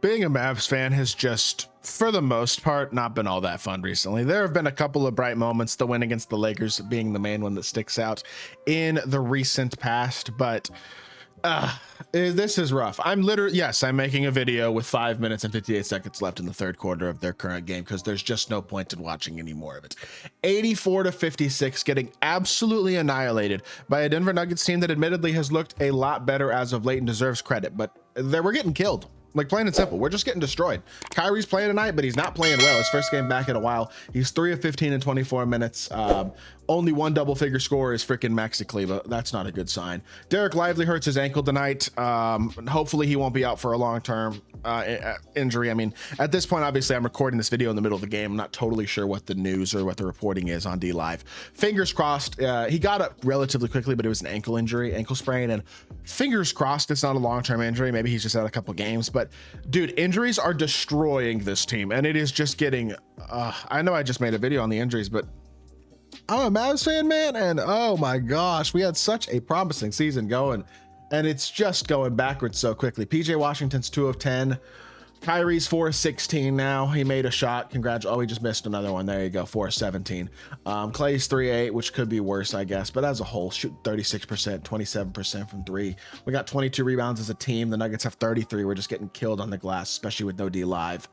Being a Mavs fan has just, for the most part, not been all that fun recently. There have been a couple of bright moments, the win against the Lakers being the main one that sticks out in the recent past, but this is rough. I'm making a video with 5 minutes and 58 seconds left in the third quarter of their current game because there's just no point in watching any more of it. 84-56, getting absolutely annihilated by a Denver Nuggets team that admittedly has looked a lot better as of late and deserves credit, but they were getting killed. Like, plain and simple, we're just getting destroyed. Kyrie's playing tonight, but he's not playing well. His first game back in a while. He's 3 of 15 in 24 minutes. Only one double-figure score is freaking Maxi Kleber. That's not a good sign. Derek Lively hurts his ankle tonight. Hopefully he won't be out for a long-term injury. I mean, at this point, obviously, I'm recording this video in the middle of the game. I'm not totally sure what the news or what the reporting is on D Live. Fingers crossed. He got up relatively quickly, but it was an ankle injury, ankle sprain, and fingers crossed it's not a long-term injury. Maybe he's just had a couple games. But dude, injuries are destroying this team, and it is just getting I know I just made a video on the injuries, but I'm a Mavs fan, man, and oh my gosh, we had such a promising season going, and it's just going backwards so quickly. PJ Washington's 2 of 10. Kyrie's 4 of 16 now. He made a shot. Congrats. Oh, he just missed another one. There you go. 4 of 17. Clay's 3 of 8, which could be worse, I guess. But as a whole, shoot 36%, 27% from 3. We got 22 rebounds as a team. The Nuggets have 33. We're just getting killed on the glass, especially with no D Live.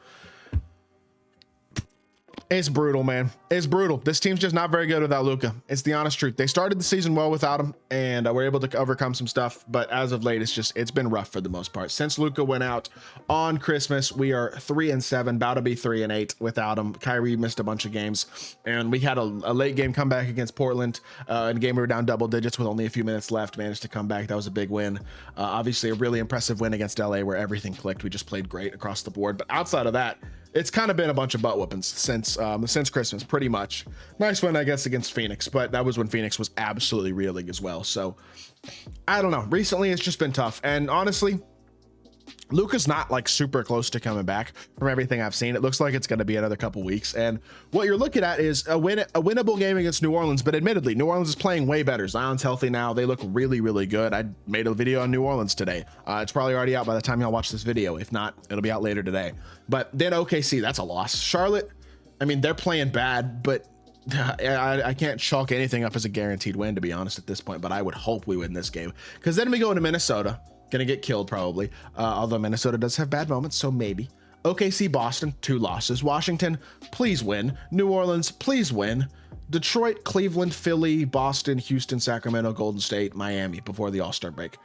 It's brutal, man. It's brutal. This team's just not very good without Luka. It's the honest truth. They started the season well without him, and we're able to overcome some stuff. But as of late, it's been rough for the most part. Since Luka went out on Christmas, we are 3-7, about to be 3-8 without him. Kyrie missed a bunch of games, and we had a late game comeback against Portland. In a game we were down double digits with only a few minutes left. Managed to come back. That was a big win. Obviously, a really impressive win against LA where everything clicked. We just played great across the board. But outside of that, it's kind of been a bunch of butt whoopings since Christmas, pretty much. Nice win, I guess, against Phoenix, but that was when Phoenix was absolutely reeling as well. So I don't know. Recently, it's just been tough. And honestly, Luka's not like super close to coming back from everything I've seen. It looks like it's going to be another couple weeks. And what you're looking at is a winnable game against New Orleans. But admittedly, New Orleans is playing way better. Zion's healthy now. They look really, really good. I made a video on New Orleans today. It's probably already out by the time y'all watch this video. If not, it'll be out later today. But then OKC, that's a loss. Charlotte, I mean, they're playing bad, but I can't chalk anything up as a guaranteed win, to be honest, at this point. But I would hope we win this game, because then we go into Minnesota. Gonna get killed probably, although Minnesota does have bad moments, so maybe. OKC, Boston, 2 losses. Washington, please win. New Orleans, please win. Detroit, Cleveland, Philly, Boston, Houston, Sacramento, Golden State, Miami before the All-Star break.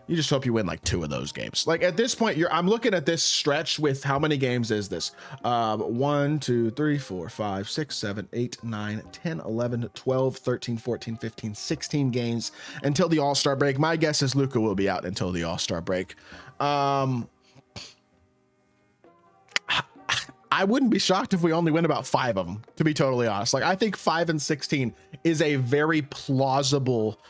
You just hope you win like 2 of those games. Like, at this point, I'm looking at this stretch with how many games is this? 1, 2, 3, 4, 5, 6, 7, 8, 9, 10, 11, 12, 13, 14, 15, 16 games until the All-Star break. My guess is Luka will be out until the All-Star break. I wouldn't be shocked if we only win about 5 of them, to be totally honest. Like, I think 5-16 is a very plausible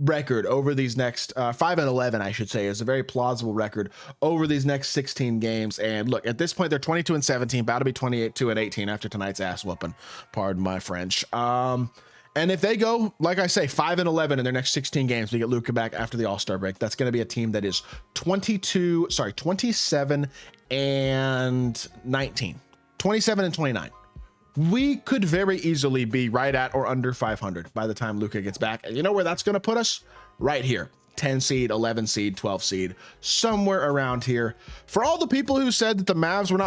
record over these next 5-11, I should say, is a very plausible record over these next 16 games. And look, at this point, they're 22-17, about to be 28-2-18 after tonight's ass whooping. Pardon my French. And if they go, like I say, 5-11 in their next 16 games, we get Luka back after the All-Star break. That's going to be a team that is 27-19, 27-29. We could very easily be right at or under 500 by the time Luka gets back. And you know where that's going to put us? Right here. 10 seed, 11 seed, 12 seed, somewhere around here. For all the people who said that the Mavs were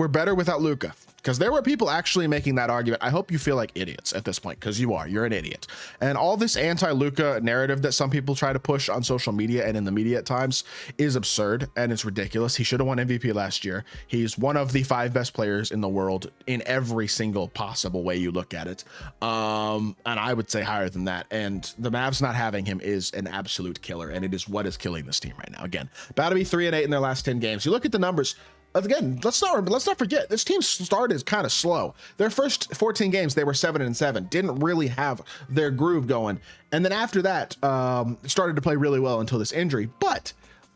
better without Luka, because there were people actually making that argument. I hope you feel like idiots at this point, because you're an idiot. And all this anti-Luka narrative that some people try to push on social media and in the media at times is absurd, and it's ridiculous. He should have won MVP last year. He's one of the 5 best players in the world in every single possible way you look at it. And I would say higher than that. And the Mavs not having him is an absolute killer, and it is what is killing this team right now. Again, about to be 3-8 in their last 10 games. You look at the numbers. Again, let's not forget, this team started kind of slow. Their first 14 games, they were 7-7, didn't really have their groove going. And then after that, started to play really well until this injury. But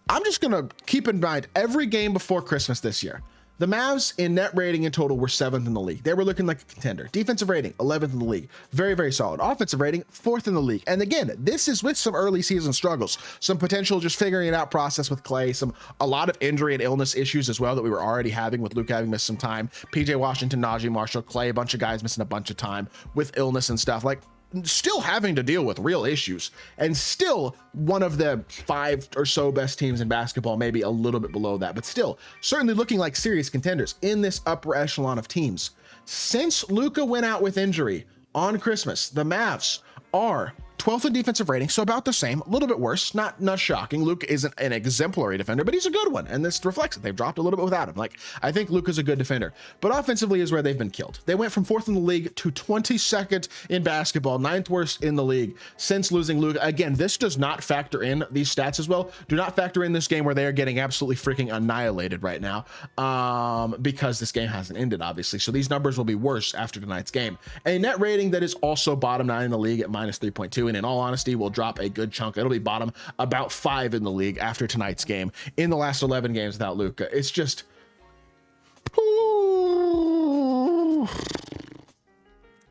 I'm just going to keep in mind every game before Christmas this year, The Mavs in net rating in total were 7th in the league. They were looking like a contender. Defensive rating, 11th in the league. Very, very solid. Offensive rating, 4th in the league. And again, this is with some early season struggles, some potential just figuring it out process with Clay, a lot of injury and illness issues as well that we were already having with Luka having missed some time. PJ Washington, Najee Marshall, Clay, a bunch of guys missing a bunch of time with illness and stuff. Like, still having to deal with real issues, and still one of the 5 or so best teams in basketball, maybe a little bit below that, but still certainly looking like serious contenders in this upper echelon of teams. Since Luka went out with injury on Christmas, the Mavs are 12th in defensive rating, so about the same, a little bit worse. Not shocking. Luka isn't an exemplary defender, but he's a good one, and this reflects it. They've dropped a little bit without him. Like, I think Luka's a good defender, but offensively is where they've been killed. They went from 4th in the league to 22nd in basketball, 9th worst in the league since losing Luka. Again, this does not factor in these stats as well. Do not factor in this game where they are getting absolutely freaking annihilated right now, because this game hasn't ended, obviously. So these numbers will be worse after tonight's game. A net rating that is also bottom 9 in the league at -3.2. And in all honesty, will drop a good chunk. It'll be bottom about 5 in the league after tonight's game. In the last 11 games without Luka, it's just,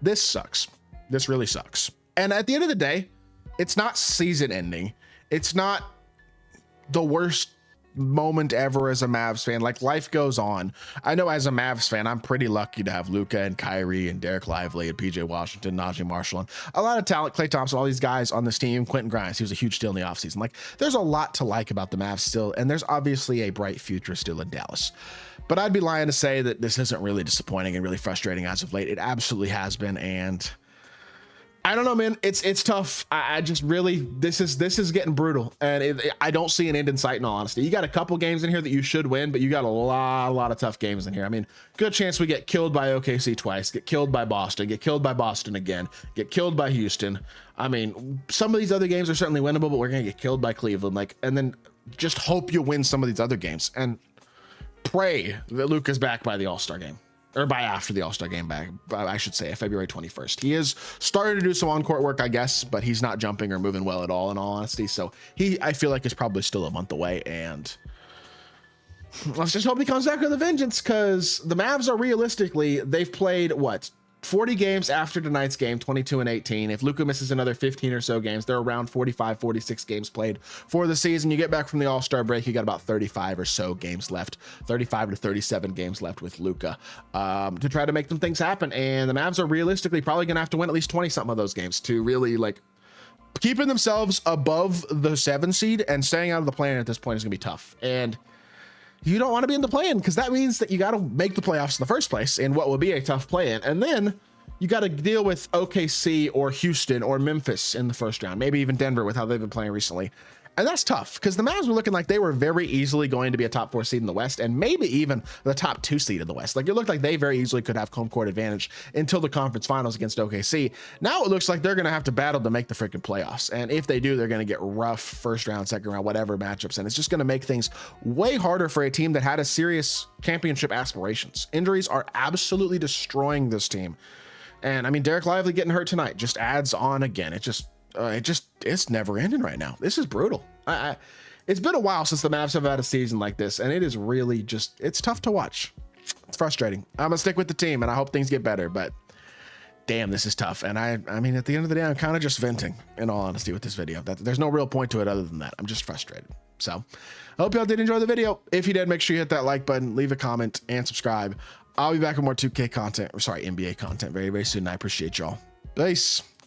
this sucks. This really sucks. And at the end of the day, it's not season ending. It's not the worst moment ever as a Mavs fan. Like, life goes on. I know as a Mavs fan, I'm pretty lucky to have Luka and Kyrie and Derek Lively and PJ Washington, Najee Marshall, and a lot of talent, Klay Thompson, all these guys on this team. Quentin Grimes, he was a huge steal in the offseason. Like, there's a lot to like about the Mavs still, and there's obviously a bright future still in Dallas. But I'd be lying to say that this isn't really disappointing and really frustrating as of late. It absolutely has been, and I don't know, man. It's tough. I just really, this is getting brutal, and I don't see an end in sight, in all honesty. You got a couple games in here that you should win, but you got a lot of tough games in here. I mean, good chance we get killed by OKC twice, get killed by Boston, get killed by Boston again, get killed by Houston. I mean, some of these other games are certainly winnable, but we're gonna get killed by Cleveland. Like, and then just hope you win some of these other games, and pray that Luka's back by the All-Star game. Or by after the All-Star game back, I should say, February 21st. He is starting to do some on-court work, I guess, but he's not jumping or moving well at all, in all honesty. So I feel like, is probably still a month away, and let's just hope he comes back with a vengeance, because the Mavs are realistically, they've played, what, 40 games after tonight's game, 22-18. If Luka misses another 15 or so games, they're around 45, 46 games played for the season. You get back from the All-Star break, you got about 35 or so games left, 35 to 37 games left with Luka, to try to make them things happen. And the Mavs are realistically probably going to have to win at least 20 something of those games to really, like, keeping themselves above the 7 seed and staying out of the play-in at this point is going to be tough. And you don't want to be in the play-in, because that means that you got to make the playoffs in the first place in what will be a tough play-in. And then you got to deal with OKC or Houston or Memphis in the first round, maybe even Denver with how they've been playing recently. And that's tough, because the Mavs were looking like they were very easily going to be a top 4 seed in the West, and maybe even the top 2 seed in the West. Like, it looked like they very easily could have home court advantage until the conference finals against OKC. Now it looks like they're going to have to battle to make the freaking playoffs. And if they do, they're going to get rough first round, second round, whatever matchups. And it's just going to make things way harder for a team that had a serious championship aspirations. Injuries are absolutely destroying this team. And I mean, Derek Lively getting hurt tonight just adds on again. It's never ending right now. This is brutal. It's been a while since the Mavs have had a season like this, and it is really just, it's tough to watch. It's frustrating. I'm gonna stick with the team, and I hope things get better, but damn, this is tough. And I mean, at the end of the day, I'm kind of just venting, in all honesty, with this video. There's no real point to it other than that. I'm just frustrated. So I hope y'all did enjoy the video. If you did, make sure you hit that like button, leave a comment, and subscribe. I'll be back with more 2K content, or sorry, NBA content very, very soon. I appreciate y'all. Peace.